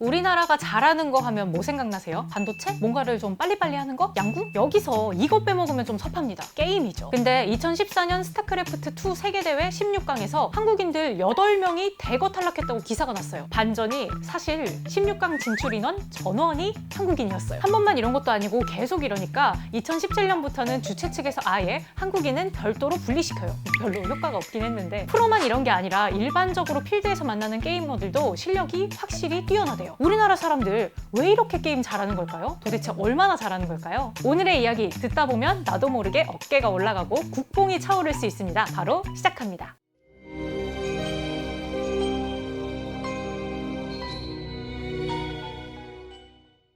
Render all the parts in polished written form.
우리나라가 잘하는 거 하면 뭐 생각나세요? 반도체? 뭔가를 좀 빨리빨리 하는 거? 양궁? 여기서 이거 빼먹으면 좀 섭합니다. 게임이죠. 근데 2014년 스타크래프트2 세계대회 16강에서 한국인들 8명이 대거 탈락했다고 기사가 났어요. 반전이 사실 16강 진출 인원 전원이 한국인이었어요. 한 번만 이런 것도 아니고 계속 이러니까 2017년부터는 주최 측에서 아예 한국인은 별도로 분리시켜요. 별로 효과가 없긴 했는데 프로만 이런 게 아니라 일반적으로 필드에서 만나는 게이머들도 실력이 확실히 뛰어나대요. 우리나라 사람들 왜 이렇게 게임 잘하는 걸까요? 도대체 얼마나 잘하는 걸까요? 오늘의 이야기 듣다 보면 나도 모르게 어깨가 올라가고 국뽕이 차오를 수 있습니다. 바로 시작합니다.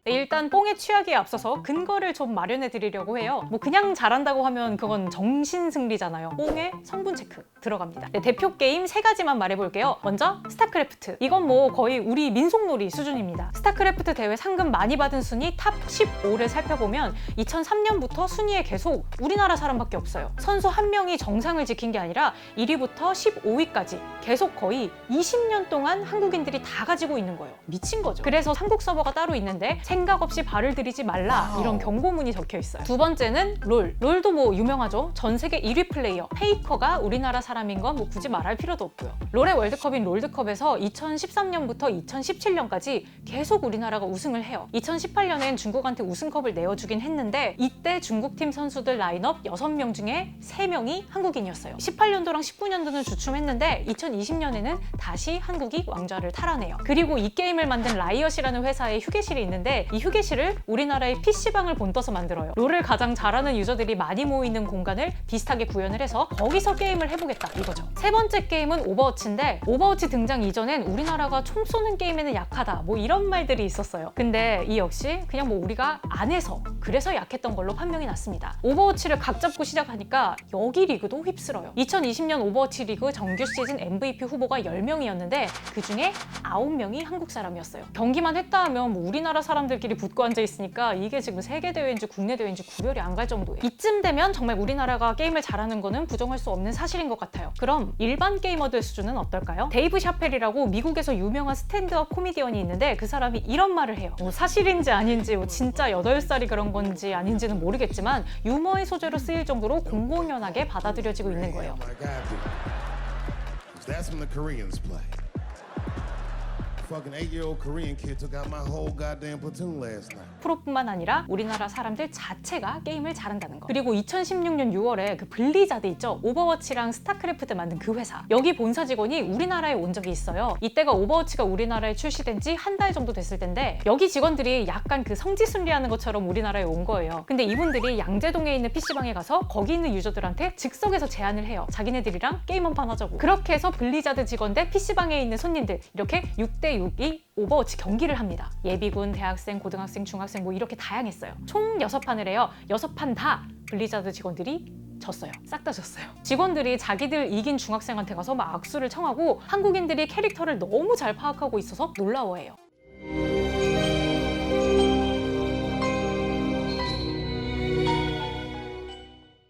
일단 뽕에 취하기에 앞서서 근거를 좀 마련해 드리려고 해요. 뭐 그냥 잘한다고 하면 그건 정신승리잖아요. 뽕에 성분 체크 들어갑니다. 네, 대표 게임 3가지만 말해볼게요. 먼저 스타크래프트. 이건 뭐 거의 우리 민속놀이 수준입니다. 스타크래프트 대회 상금 많이 받은 순위 탑 15를 살펴보면 2003년부터 순위에 계속 우리나라 사람밖에 없어요. 선수 한 명이 정상을 지킨 게 아니라 1위부터 15위까지 계속 거의 20년 동안 한국인들이 다 가지고 있는 거예요. 미친 거죠. 그래서 한국 서버가 따로 있는데 생각 없이 발을 들이지 말라 이런 경고문이 적혀 있어요. 두 번째는 롤. 롤도 뭐 유명하죠. 전 세계 1위 플레이어 페이커가 우리나라 사람인 건 뭐 굳이 말할 필요도 없고요. 롤의 월드컵인 롤드컵에서 2013년부터 2017년까지 계속 우리나라가 우승을 해요. 2018년엔 중국한테 우승컵을 내어주긴 했는데 이때 중국팀 선수들 라인업 6명 중에 3명이 한국인이었어요. 18년도랑 19년도는 주춤했는데 2020년에는 다시 한국이 왕좌를 탈환해요. 그리고 이 게임을 만든 라이엇이라는 회사의 휴게실이 있는데 이 휴게실을 우리나라의 PC방을 본떠서 만들어요. 롤을 가장 잘하는 유저들이 많이 모이는 공간을 비슷하게 구현을 해서 거기서 게임을 해보겠다 이거죠. 세 번째 게임은 오버워치인데 오버워치 등장 이전엔 우리나라가 총 쏘는 게임에는 약하다 뭐 이런 말들이 있었어요. 근데 이 역시 그냥 뭐 우리가 안 해서 그래서 약했던 걸로 판명이 났습니다. 오버워치를 각 잡고 시작하니까 여기 리그도 휩쓸어요. 2020년 오버워치 리그 정규 시즌 MVP 후보가 10명이었는데 그중에 9명이 한국 사람이었어요. 경기만 했다 하면 뭐 우리나라 사람들끼리 붙고 앉아 있으니까 이게 지금 세계 대회인지 국내 대회인지 구별이 안 갈 정도예요. 이쯤 되면 정말 우리나라가 게임을 잘하는 거는 부정할 수 없는 사실인 것 같아요. 그럼 일반 게이머들 수준은 어떨까요? 데이브 샤펠이라고 미국에서 유명한 스탠드업 코미디언이 있는데 그 사람이 이런 말을 해요. 뭐 사실인지 아닌지 뭐 진짜 8살이 그런 건지 아닌지는 모르겠지만 유머의 소재로 쓰일 정도로 공공연하게 받아들여지고 있는 거예요. Fucking 8-year-old Korean kid took out my whole goddamn platoon last night. 프로뿐만 아니라 우리나라 사람들 자체가 게임을 잘한다는 거. 그리고 2016년 6월에 그 블리자드 있죠? 오버워치랑 스타크래프트 만든 그 회사. 여기 본사 직원이 우리나라에 온 적이 있어요. 이때가 오버워치가 우리나라에 출시된 지 한 달 정도 됐을 텐데 여기 직원들이 약간 그 성지순례하는 것처럼 우리나라에 온 거예요. 근데 이분들이 양재동에 있는 PC방에 가서 거기 있는 유저들한테 즉석에서 제안을 해요. 자기네들이랑 게임 한판 하자고. 그렇게 해서 블리자드 직원 대 PC방에 있는 손님들 이렇게 6대6이 오버워치 경기를 합니다. 예비군, 대학생, 고등학생, 중학생 뭐 이렇게 다양했어요. 총 6판을 해요. 6판 다 블리자드 직원들이 졌어요. 싹 다 졌어요. 직원들이 자기들 이긴 중학생한테 가서 막 악수를 청하고 한국인들이 캐릭터를 너무 잘 파악하고 있어서 놀라워해요.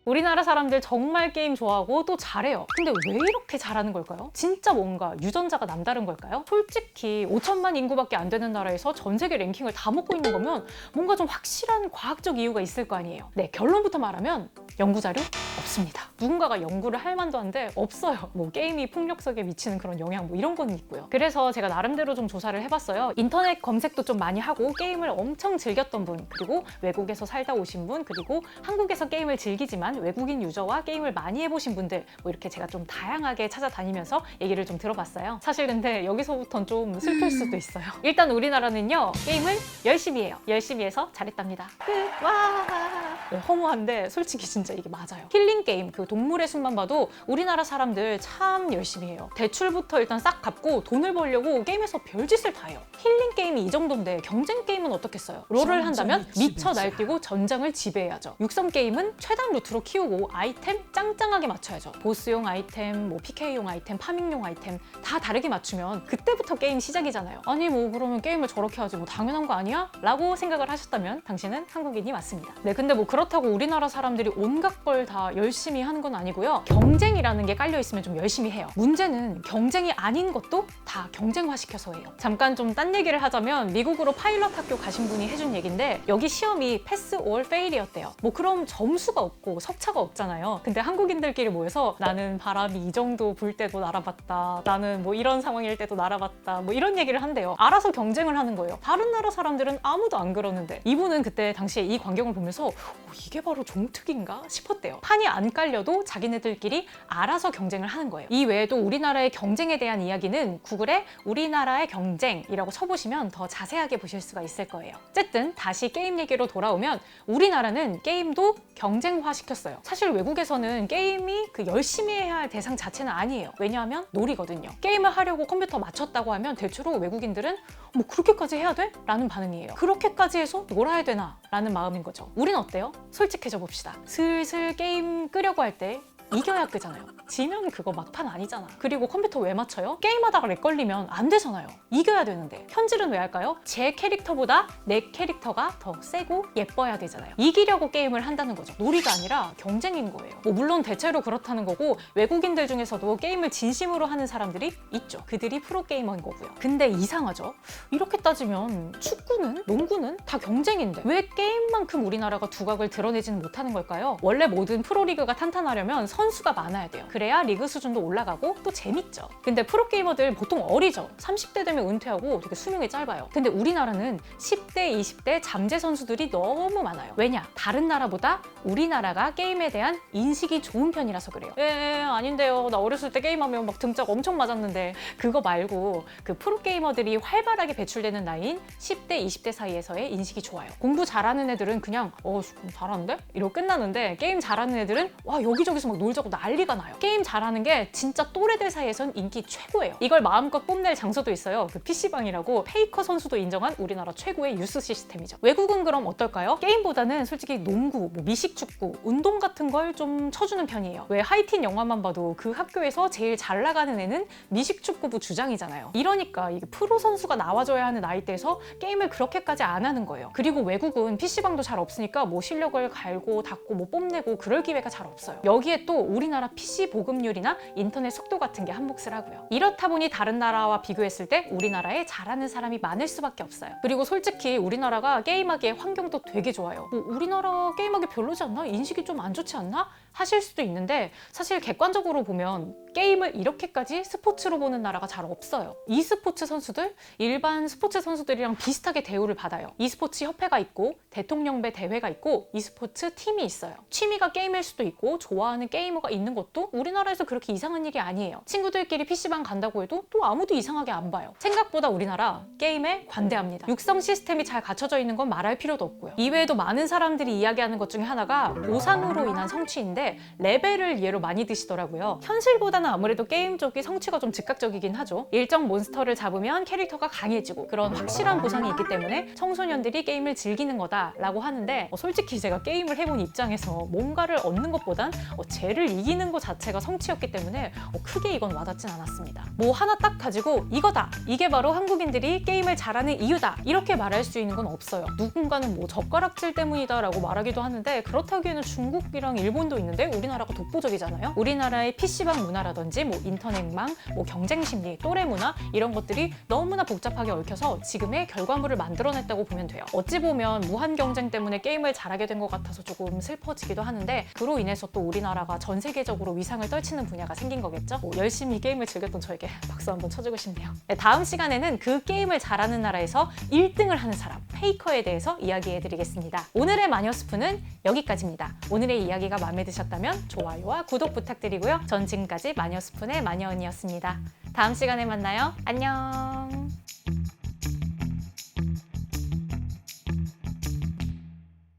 우리나라 사람들 정말 게임 좋아하고 또 잘해요. 근데 왜 이렇게 잘하는 걸까요? 진짜 뭔가 유전자가 남다른 걸까요? 솔직히 5천만 인구밖에 안 되는 나라에서 전 세계 랭킹을 다 먹고 있는 거면 뭔가 좀 확실한 과학적 이유가 있을 거 아니에요. 네, 결론부터 말하면 연구 자료 없습니다. 누군가가 연구를 할 만도 한데 없어요. 뭐 게임이 폭력성에 미치는 그런 영향 뭐 이런 건 있고요. 그래서 제가 나름대로 좀 조사를 해봤어요. 인터넷 검색도 좀 많이 하고 게임을 엄청 즐겼던 분, 그리고 외국에서 살다 오신 분, 그리고 한국에서 게임을 즐기지만 외국인 유저와 게임을 많이 해보신 분들 뭐 이렇게 제가 좀 다양하게 찾아다니면서 얘기를 좀 들어봤어요. 사실 근데 여기서부터는 좀 슬플 수도 있어요. 일단 우리나라는요 게임을 열심히 해요. 열심히 해서 잘했답니다. 끝! 와! 네, 허무한데 솔직히 진짜 이게 맞아요. 힐링 게임 그 동물의 숲만 봐도 우리나라 사람들 참 열심히 해요. 대출부터 일단 싹 갚고 돈을 벌려고 게임에서 별짓을 다 해요. 힐링 게임이 이 정도인데 경쟁 게임은 어떻겠어요? 롤을 한다면 미쳐 날뛰고 전장을 지배해야죠. 육성 게임은 최단 루트로 키우고 아이템 짱짱하게 맞춰야죠. 보스용 아이템, 뭐 PK용 아이템, 파밍용 아이템 다 다르게 맞추면 그때부터 게임 시작이잖아요. 아니 뭐 그러면 게임을 저렇게 하지 뭐 당연한 거 아니야? 라고 생각을 하셨다면 당신은 한국인이 맞습니다. 네, 근데 뭐 그런 그렇다고 우리나라 사람들이 온갖 걸 다 열심히 하는 건 아니고요. 경쟁이라는 게 깔려 있으면 좀 열심히 해요. 문제는 경쟁이 아닌 것도 다 경쟁화시켜서 해요. 잠깐 좀 딴 얘기를 하자면 미국으로 파일럿 학교 가신 분이 해준 얘기인데 여기 시험이 패스 or fail이었대요. 뭐 그럼 점수가 없고 석차가 없잖아요. 근데 한국인들끼리 모여서 나는 바람이 이 정도 불 때도 날아봤다. 나는 뭐 이런 상황일 때도 날아봤다. 뭐 이런 얘기를 한대요. 알아서 경쟁을 하는 거예요. 다른 나라 사람들은 아무도 안 그러는데 이분은 그때 당시에 이 광경을 보면서 이게 바로 종특인가 싶었대요. 판이 안 깔려도 자기네들끼리 알아서 경쟁을 하는 거예요. 이 외에도 우리나라의 경쟁에 대한 이야기는 구글에 우리나라의 경쟁이라고 쳐보시면 더 자세하게 보실 수가 있을 거예요. 어쨌든 다시 게임 얘기로 돌아오면 우리나라는 게임도 경쟁화시켰어요. 사실 외국에서는 게임이 그 열심히 해야 할 대상 자체는 아니에요. 왜냐하면 놀이거든요. 게임을 하려고 컴퓨터 맞췄다고 하면 대체로 외국인들은 뭐 그렇게까지 해야 돼? 라는 반응이에요. 그렇게까지 해서 놀아야 되나? 라는 마음인 거죠. 우린 어때요? 솔직해져 봅시다. 슬슬 게임 끄려고 할 때 이겨야 끄잖아요. 지면 그거 막판 아니잖아. 그리고 컴퓨터 왜 맞춰요? 게임하다가 렉 걸리면 안 되잖아요. 이겨야 되는데. 현질은 왜 할까요? 제 캐릭터보다 내 캐릭터가 더 세고 예뻐야 되잖아요. 이기려고 게임을 한다는 거죠. 놀이가 아니라 경쟁인 거예요. 뭐 물론 대체로 그렇다는 거고 외국인들 중에서도 게임을 진심으로 하는 사람들이 있죠. 그들이 프로게이머인 거고요. 근데 이상하죠? 이렇게 따지면 축구는, 농구는 다 경쟁인데 왜 게임만큼 우리나라가 두각을 드러내지는 못하는 걸까요? 원래 모든 프로리그가 탄탄하려면 선수가 많아야 돼요. 그래야 리그 수준도 올라가고 또 재밌죠. 근데 프로게이머들 보통 어리죠. 30대 되면 은퇴하고 되게 수명이 짧아요. 근데 우리나라는 10대, 20대 잠재 선수들이 너무 많아요. 왜냐? 다른 나라보다 우리나라가 게임에 대한 인식이 좋은 편이라서 그래요. 아닌데요. 나 어렸을 때 게임하면 막 등짝 엄청 맞았는데. 그거 말고 그 프로게이머들이 활발하게 배출되는 나이인 10대, 20대 사이에서의 인식이 좋아요. 공부 잘하는 애들은 그냥 잘하는데? 이러고 끝나는데 게임 잘하는 애들은 와 여기저기서 막 놀자고 난리가 나요. 게임 잘하는 게 진짜 또래들 사이에선 인기 최고예요. 이걸 마음껏 뽐낼 장소도 있어요. 그 PC방이라고 페이커 선수도 인정한 우리나라 최고의 유스 시스템이죠. 외국은 그럼 어떨까요? 게임보다는 솔직히 농구, 미식축구, 운동 같은 걸 좀 쳐주는 편이에요. 왜 하이틴 영화만 봐도 그 학교에서 제일 잘 나가는 애는 미식축구부 주장이잖아요. 이러니까 이게 프로 선수가 나와줘야 하는 나이대에서 게임을 그렇게까지 안 하는 거예요. 그리고 외국은 PC방도 잘 없으니까 뭐 실력을 갈고 닦고 뭐 뽐내고 그럴 기회가 잘 없어요. 여기에 또 우리나라 PC 보급률이나 인터넷 속도 같은 게 한몫을 하고요. 이렇다 보니 다른 나라와 비교했을 때 우리나라에 잘하는 사람이 많을 수밖에 없어요. 그리고 솔직히 우리나라가 게임하기에 환경도 되게 좋아요. 우리나라 게임하기 별로지 않나? 인식이 좀 안 좋지 않나? 하실 수도 있는데 사실 객관적으로 보면 게임을 이렇게까지 스포츠로 보는 나라가 잘 없어요. e스포츠 선수들, 일반 스포츠 선수들이랑 비슷하게 대우를 받아요. e스포츠 협회가 있고 대통령배 대회가 있고 e스포츠 팀이 있어요. 취미가 게임일 수도 있고 좋아하는 게이머가 있는 것도 우리나라에서 그렇게 이상한 일이 아니에요. 친구들끼리 PC방 간다고 해도 또 아무도 이상하게 안 봐요. 생각보다 우리나라 게임에 관대합니다. 육성 시스템이 잘 갖춰져 있는 건 말할 필요도 없고요. 이외에도 많은 사람들이 이야기하는 것 중에 하나가 보상으로 인한 성취인데 레벨을 예로 많이 드시더라고요. 현실보다는 아무래도 게임 쪽이 성취가 좀 즉각적이긴 하죠. 일정 몬스터를 잡으면 캐릭터가 강해지고 그런 확실한 보상이 있기 때문에 청소년들이 게임을 즐기는 거다라고 하는데 솔직히 제가 게임을 해본 입장에서 뭔가를 얻는 것보단 쟤를 이기는 것 자체가 성취였기 때문에 크게 이건 와닿진 않았습니다. 뭐 하나 딱 가지고 이거다! 이게 바로 한국인들이 게임을 잘하는 이유다! 이렇게 말할 수 있는 건 없어요. 누군가는 뭐 젓가락질 때문이다 라고 말하기도 하는데 그렇다기에는 중국이랑 일본도 있는데 우리나라가 독보적이잖아요. 우리나라의 PC방 문화라든지 뭐 인터넷망, 뭐 경쟁심리, 또래 문화 이런 것들이 너무나 복잡하게 얽혀서 지금의 결과물을 만들어냈다고 보면 돼요. 어찌 보면 무한 경쟁 때문에 게임을 잘하게 된 것 같아서 조금 슬퍼지기도 하는데 그로 인해서 또 우리나라가 전 세계적으로 위상을 떨치는 분야가 생긴 거겠죠? 열심히 게임을 즐겼던 저에게 박수 한번 쳐주고 싶네요. 네, 다음 시간에는 그 게임을 잘하는 나라에서 1등을 하는 사람, 페이커에 대해서 이야기해드리겠습니다. 오늘의 마녀스푼은 여기까지입니다. 오늘의 이야기가 마음에 드셨다면 좋아요와 구독 부탁드리고요. 전 지금까지 마녀스푼의 마녀언니였습니다. 다음 시간에 만나요. 안녕.